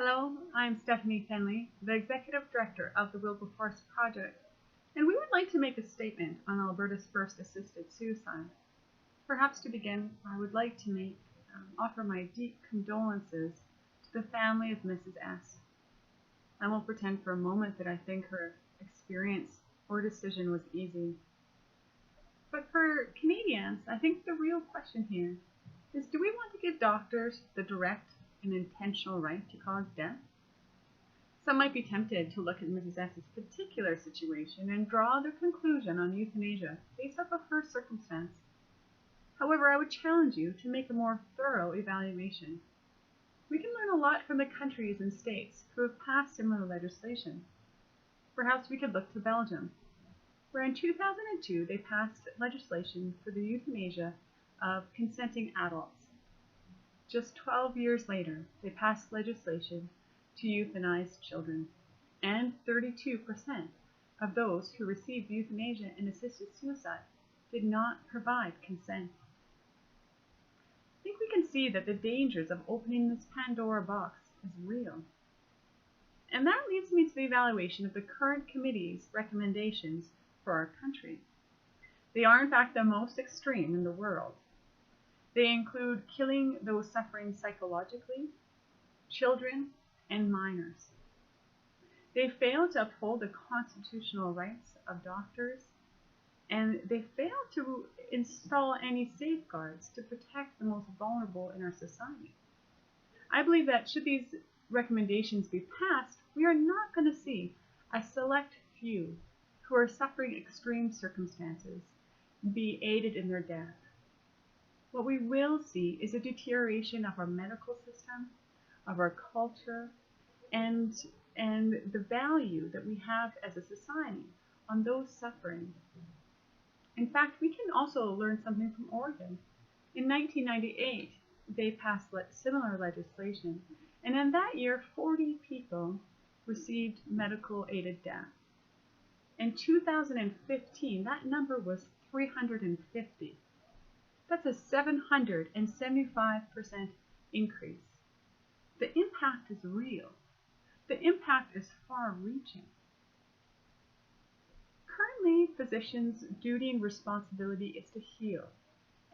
Hello, I'm Stephanie Fenley, the Executive Director of the Wilberforce Project, and we would like to make a statement on Alberta's first assisted suicide. Perhaps to begin, I would like to offer my deep condolences to the family of Mrs.S. I won't pretend for a moment that I think her experience or decision was easy. But for Canadians, I think the real question here is, do we want to give doctors the direct and intentional right to cause death? Some might be tempted to look at Mrs.S.'s particular situation and draw their conclusion on euthanasia based off of her circumstance. However, I would challenge you to make a more thorough evaluation. We can learn a lot from the countries and states who have passed similar legislation. Perhaps we could look to Belgium, where in 2002 they passed legislation for the euthanasia of consenting adults. Just 12 years later, they passed legislation to euthanize children, and 32% of those who received euthanasia and assisted suicide did not provide consent. I think we can see that the dangers of opening this Pandora box is real. And that leads me to the evaluation of the current committee's recommendations for our country. They are in fact the most extreme in the world. They include killing those suffering psychologically, children, and minors. They fail to uphold the constitutional rights of doctors, and they fail to install any safeguards to protect the most vulnerable in our society. I believe that should these recommendations be passed, we are not going to see a select few who are suffering extreme circumstances be aided in their death. What we will see is a deterioration of our medical system, of our culture, and the value that we have as a society on those suffering. In fact, we can also learn something from Oregon. In 1998, they passed similar legislation, and in that year, 40 people received medical aided death. In 2015, that number was 350. That's a 775% increase. The impact is real. The impact is far-reaching. Currently, physicians' duty and responsibility is to heal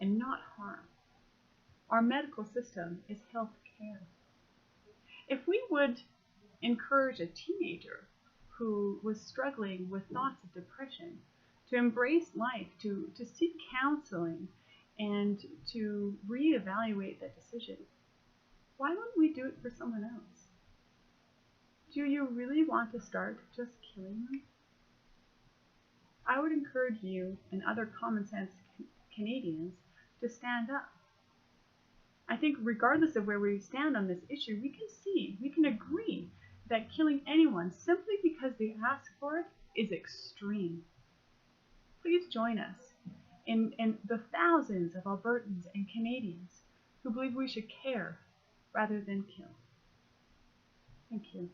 and not harm. Our medical system is health care. If we would encourage a teenager who was struggling with thoughts of depression to embrace life, to seek counseling, and to reevaluate that decision, why wouldn't we do it for someone else? Do you really want to start just killing them? I would encourage you and other common sense Canadians to stand up. I think regardless of where we stand on this issue, we can agree that killing anyone simply because they ask for it is extreme. Please join us in the thousands of Albertans and Canadians who believe we should care rather than kill. Thank you.